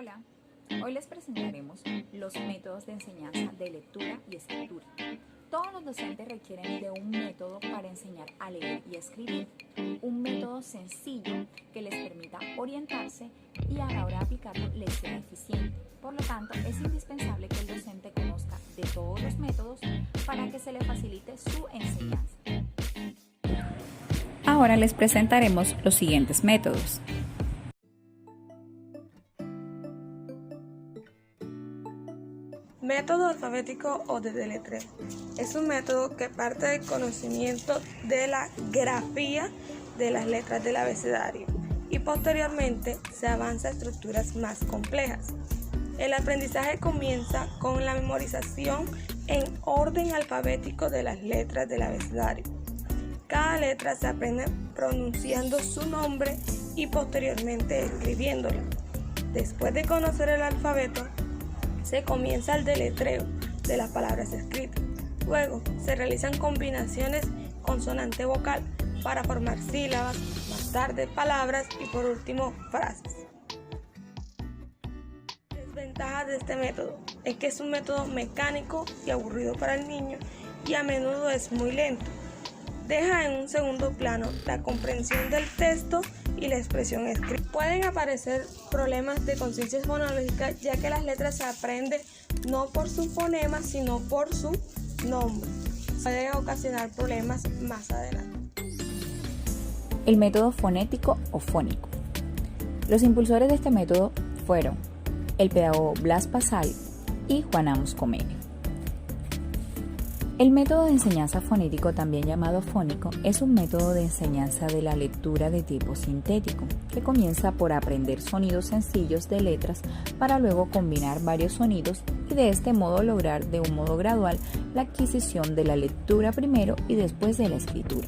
Hola, hoy les presentaremos los métodos de enseñanza de lectura y escritura. Todos los docentes requieren de un método para enseñar a leer y escribir, un método sencillo que les permita orientarse y a la hora de aplicarlo les sea eficiente. Por lo tanto, es indispensable que el docente conozca de todos los métodos para que se le facilite su enseñanza. Ahora les presentaremos los siguientes métodos. Método alfabético o de deletreo. Es un método que parte del conocimiento de la grafía de las letras del abecedario y posteriormente se avanza a estructuras más complejas. El aprendizaje comienza con la memorización en orden alfabético de las letras del abecedario. Cada letra se aprende pronunciando su nombre y posteriormente escribiéndolo. Después de conocer el alfabeto, se comienza el deletreo de las palabras escritas. Luego se realizan combinaciones consonante-vocal para formar sílabas, más tarde palabras y por último frases. Desventajas de este método es que es un método mecánico y aburrido para el niño y a menudo es muy lento. Deja en un segundo plano la comprensión del texto y la expresión escrita. Pueden aparecer problemas de conciencia fonológica ya que las letras se aprenden no por su fonema sino por su nombre. Pueden ocasionar problemas más adelante. El método fonético o fónico. Los impulsores de este método fueron el pedagogo Blas Pasal y Juan Amos Comene. El método de enseñanza fonético, también llamado fónico, es un método de enseñanza de la lectura de tipo sintético, que comienza por aprender sonidos sencillos de letras para luego combinar varios sonidos y de este modo lograr de un modo gradual la adquisición de la lectura primero y después de la escritura.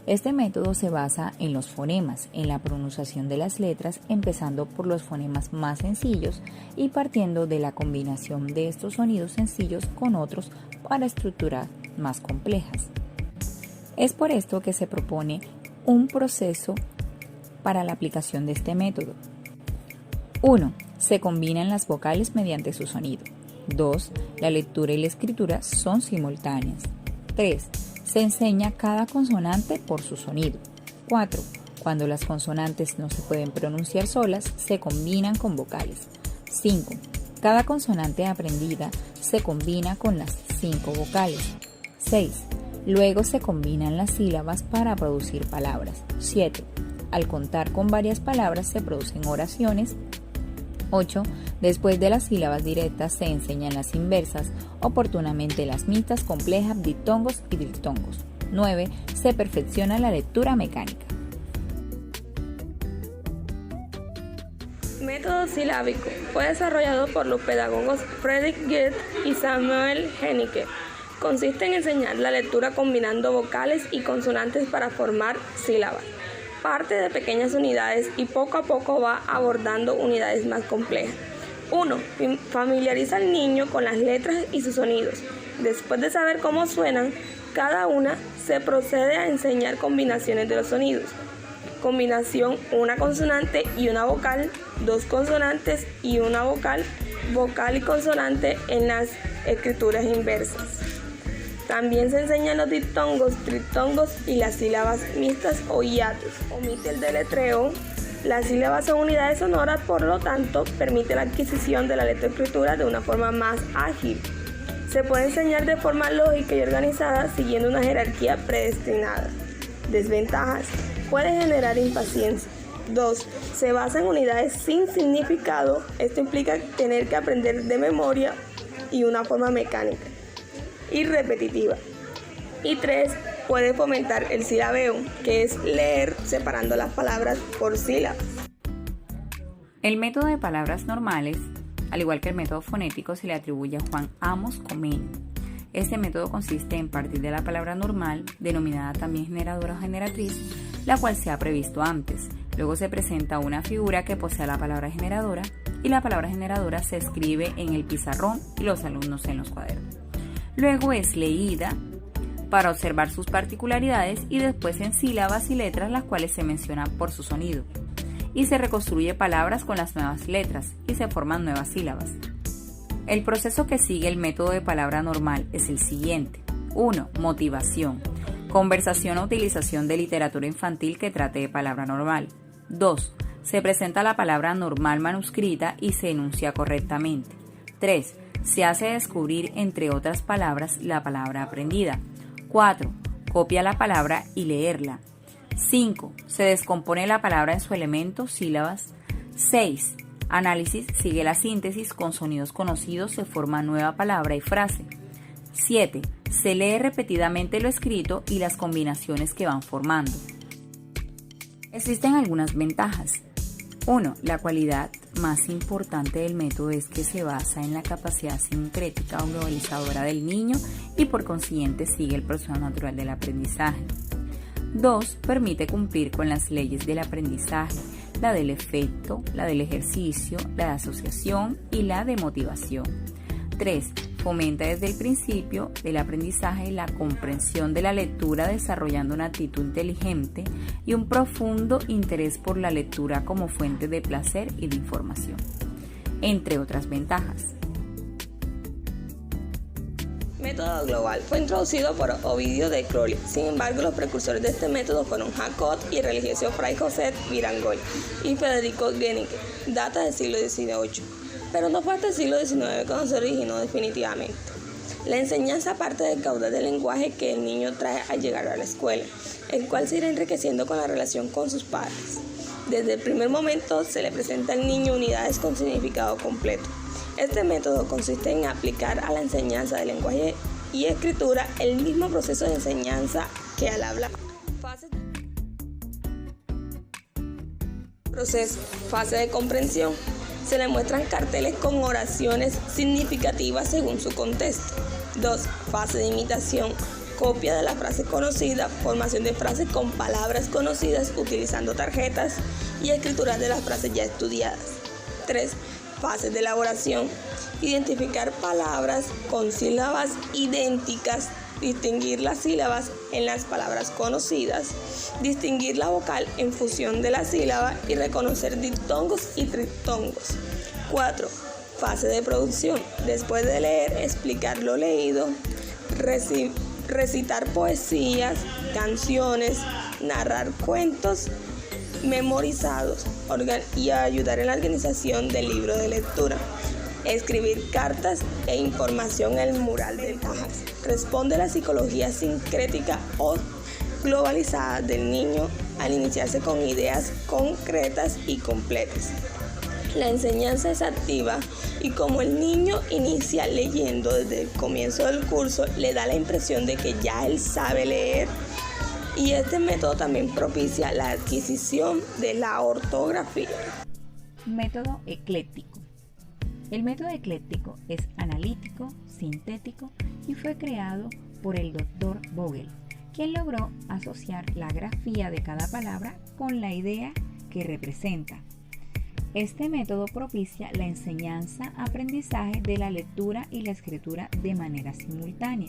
Este método se basa en los fonemas, en la pronunciación de las letras, empezando por los fonemas más sencillos y partiendo de la combinación de estos sonidos sencillos con otros para estructuras más complejas. Es por esto que se propone un proceso para la aplicación de este método. 1. Se combinan las vocales mediante su sonido. 2. La lectura y la escritura son simultáneas. 3. Se enseña cada consonante por su sonido. 4. Cuando las consonantes no se pueden pronunciar solas, se combinan con vocales. 5. Cada consonante aprendida se combina con las 5 vocales. 6. Luego se combinan las sílabas para producir palabras. 7. Al contar con varias palabras se producen oraciones. 8. Después de las sílabas directas se enseñan las inversas, oportunamente las mixtas, complejas, diptongos y triptongos. 9. Se perfecciona la lectura mecánica. Método silábico fue desarrollado por los pedagogos Friedrich Goethe y Samuel Hennicke. Consiste en enseñar la lectura combinando vocales y consonantes para formar sílabas. Parte de pequeñas unidades y poco a poco va abordando unidades más complejas. 1. Familiariza al niño con las letras y sus sonidos. Después de saber cómo suenan cada una, se procede a enseñar combinaciones de los sonidos. Combinación: una consonante y una vocal, dos consonantes y una vocal, vocal y consonante en las escrituras inversas. También se enseñan los diptongos, triptongos y las sílabas mixtas o hiatos. Omite el deletreo. Las sílabas son unidades sonoras, por lo tanto, permite la adquisición de la lectoescritura de una forma más ágil. Se puede enseñar de forma lógica y organizada siguiendo una jerarquía predestinada. Desventajas: puede generar impaciencia. 2. Se basa en unidades sin significado. Esto implica tener que aprender de memoria y una forma mecánica y repetitiva. Y 3. Puede fomentar el silabeo, que es leer separando las palabras por sílabas. El método de palabras normales, al igual que el método fonético, se le atribuye a Juan Amos Comene. Este método consiste en partir de la palabra normal, denominada también generadora o generatriz, la cual se ha previsto antes. Luego se presenta una figura que posee la palabra generadora y la palabra generadora se escribe en el pizarrón y los alumnos en los cuadernos. Luego es leída para observar sus particularidades y después en sílabas y letras, las cuales se mencionan por su sonido. y se reconstruye palabras con las nuevas letras y se forman nuevas sílabas. El proceso que sigue el método de palabra normal es el siguiente. 1. Motivación. Conversación o utilización de literatura infantil que trate de palabra normal. 2. Se presenta la palabra normal manuscrita y se enuncia correctamente. 3. Se hace descubrir, entre otras palabras, la palabra aprendida. 4. Copia la palabra y leerla. 5. Se descompone la palabra en su elemento, sílabas. 6. Análisis, sigue la síntesis, con sonidos conocidos se forma nueva palabra y frase. 7. Se lee repetidamente lo escrito y las combinaciones que van formando. Existen algunas ventajas. 1. La cualidad más importante del método es que se basa en la capacidad sincrética o globalizadora del niño y por consiguiente sigue el proceso natural del aprendizaje. 2. Permite cumplir con las leyes del aprendizaje, la del efecto, la del ejercicio, la de asociación y la de motivación. 3. Fomenta desde el principio del aprendizaje la comprensión de la lectura desarrollando una actitud inteligente y un profundo interés por la lectura como fuente de placer y de información, entre otras ventajas. Método global fue introducido por Ovidio de Crowley. Sin embargo, los precursores de este método fueron Jacob y el religioso Fray José Virangoy y Federico Genique, data del siglo XVIII. Pero no fue hasta el siglo XIX cuando se originó definitivamente. La enseñanza parte del caudal del lenguaje que el niño trae al llegar a la escuela, el cual se irá enriqueciendo con la relación con sus padres. Desde el primer momento se le presenta al niño unidades con significado completo. Este método consiste en aplicar a la enseñanza del lenguaje y escritura el mismo proceso de enseñanza que al habla. Fase de comprensión. Se le muestran carteles con oraciones significativas según su contexto. 2. Fase de imitación. Copia de la frase conocida, formación de frases con palabras conocidas utilizando tarjetas y escritura de las frases ya estudiadas. 3. Fase de elaboración. Identificar palabras con sílabas idénticas, distinguir las sílabas en las palabras conocidas, distinguir la vocal en fusión de la sílaba y reconocer diptongos y triptongos. 4. Fase de producción. Después de leer, explicar lo leído, recitar poesías, canciones, narrar cuentos memorizados y ayudar en la organización del libro de lectura. Escribir cartas e información en el mural de ventajas. Responde a la psicología sincrética o globalizada del niño al iniciarse con ideas concretas y completas. La enseñanza es activa y como el niño inicia leyendo desde el comienzo del curso, le da la impresión de que ya él sabe leer. Y este método también propicia la adquisición de la ortografía. Método ecléctico. El método ecléctico es analítico, sintético y fue creado por el Dr. Vogel, quien logró asociar la grafía de cada palabra con la idea que representa. Este método propicia la enseñanza-aprendizaje de la lectura y la escritura de manera simultánea.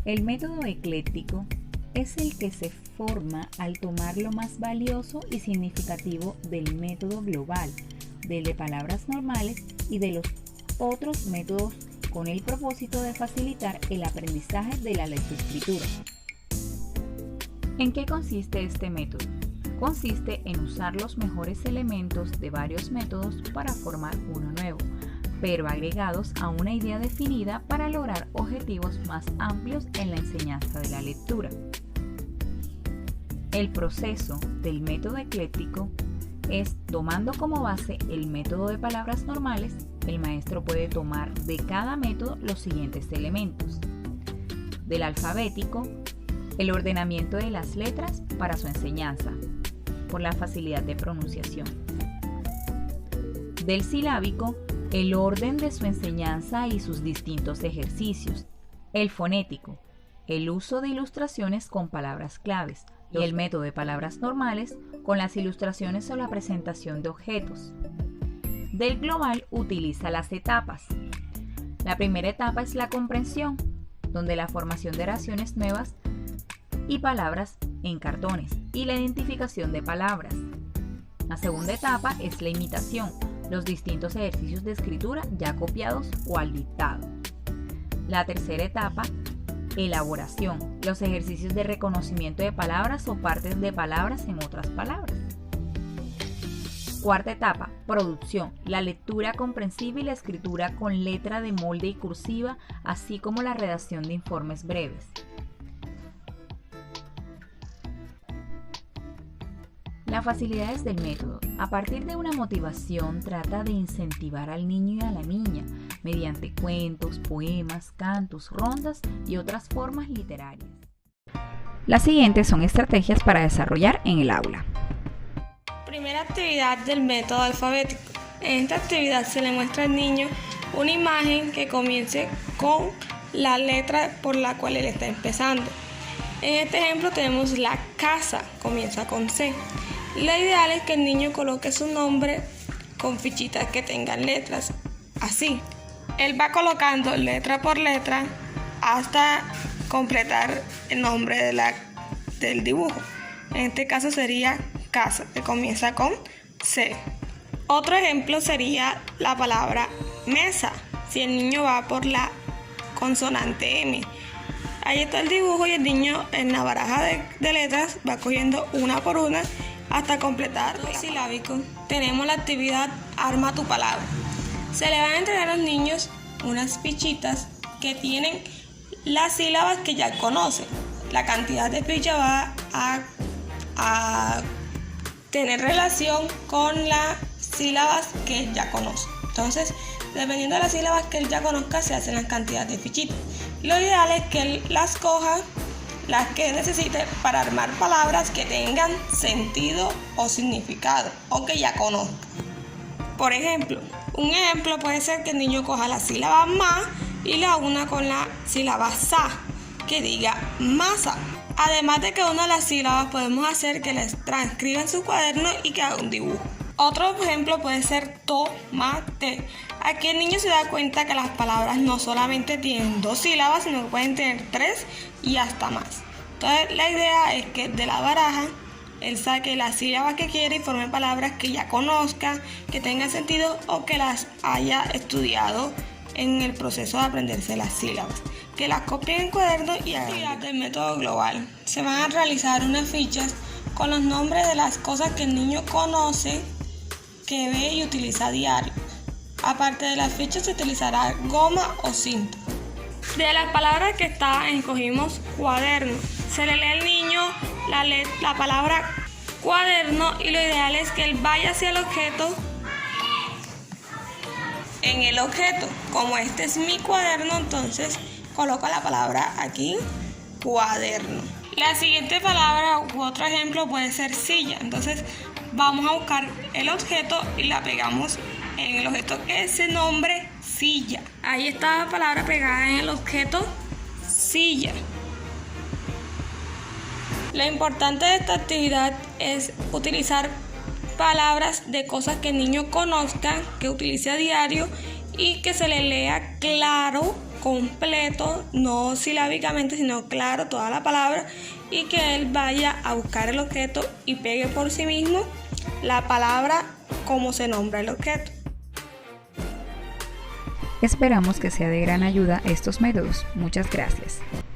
El método ecléctico es el que se forma al tomar lo más valioso y significativo del método global, del de palabras normales y de los otros métodos con el propósito de facilitar el aprendizaje de la lectoescritura. ¿En qué consiste este método? Consiste en usar los mejores elementos de varios métodos para formar uno nuevo, pero agregados a una idea definida para lograr objetivos más amplios en la enseñanza de la lectura. El proceso del método ecléctico es, tomando como base el método de palabras normales, el maestro puede tomar de cada método los siguientes elementos. Del alfabético, el ordenamiento de las letras para su enseñanza, por la facilidad de pronunciación. Del silábico, el orden de su enseñanza y sus distintos ejercicios. El fonético, el uso de ilustraciones con palabras claves. Y el método de palabras normales con las ilustraciones o la presentación de objetos. Del global utiliza las etapas. La primera etapa es la comprensión, donde la formación de oraciones nuevas y palabras en cartones y la identificación de palabras. La segunda etapa es la imitación, los distintos ejercicios de escritura ya copiados o al dictado. La tercera etapa, elaboración, los ejercicios de reconocimiento de palabras o partes de palabras en otras palabras. Cuarta etapa, producción, la lectura comprensiva y la escritura con letra de molde y cursiva, así como la redacción de informes breves. Las facilidades del método. A partir de una motivación, trata de incentivar al niño y a la niña mediante cuentos, poemas, cantos, rondas y otras formas literarias. Las siguientes son estrategias para desarrollar en el aula. Primera actividad del método alfabético. En esta actividad se le muestra al niño una imagen que comience con la letra por la cual él está empezando. En este ejemplo tenemos la casa, comienza con C. Lo ideal es que el niño coloque su nombre con fichitas que tengan letras, así. Él va colocando letra por letra hasta completar el nombre del dibujo. En este caso sería casa, que comienza con C. Otro ejemplo sería la palabra mesa, si el niño va por la consonante M. Ahí está el dibujo y el niño en la baraja de letras va cogiendo una por una hasta completar el silábico. Tenemos la actividad Arma tu palabra. Se le van a entregar a los niños unas fichitas que tienen las sílabas que ya conocen. La cantidad de fichas va a tener relación con las sílabas que él ya conoce. Entonces, dependiendo de las sílabas que él ya conozca, se hacen las cantidades de fichitas. Lo ideal es que él las coja, las que necesite para armar palabras que tengan sentido o significado o que ya conozca. Por ejemplo, un ejemplo puede ser que el niño coja la sílaba ma y la una con la sílaba sa, que diga masa. Además de que una de las sílabas podemos hacer que les transcriba en su cuaderno y que haga un dibujo. Otro ejemplo puede ser tomate. Aquí el niño se da cuenta que las palabras no solamente tienen 2 sílabas, sino que pueden tener 3 y hasta más. Entonces la idea es que de la baraja él saque las sílabas que quiere y forme palabras que ya conozca, que tengan sentido o que las haya estudiado en el proceso de aprenderse las sílabas. Que las copien en cuaderno y actividad del método global. Se van a realizar unas fichas con los nombres de las cosas que el niño conoce, que ve y utiliza a diario. Aparte de las fichas se utilizará goma o cinta. De las palabras que escogimos cuaderno. Se le lee al niño la palabra cuaderno y lo ideal es que él vaya hacia el objeto. En el objeto, como este es mi cuaderno, entonces coloco la palabra aquí, cuaderno. La siguiente palabra u otro ejemplo puede ser silla. Entonces vamos a buscar el objeto y la pegamos en el objeto que es el nombre silla. Ahí está la palabra pegada en el objeto silla. Lo importante de esta actividad es utilizar palabras de cosas que el niño conozca, que utilice a diario y que se le lea claro, completo, no silábicamente, sino claro toda la palabra y que él vaya a buscar el objeto y pegue por sí mismo la palabra como se nombra el objeto. Esperamos que sea de gran ayuda estos métodos. Muchas gracias.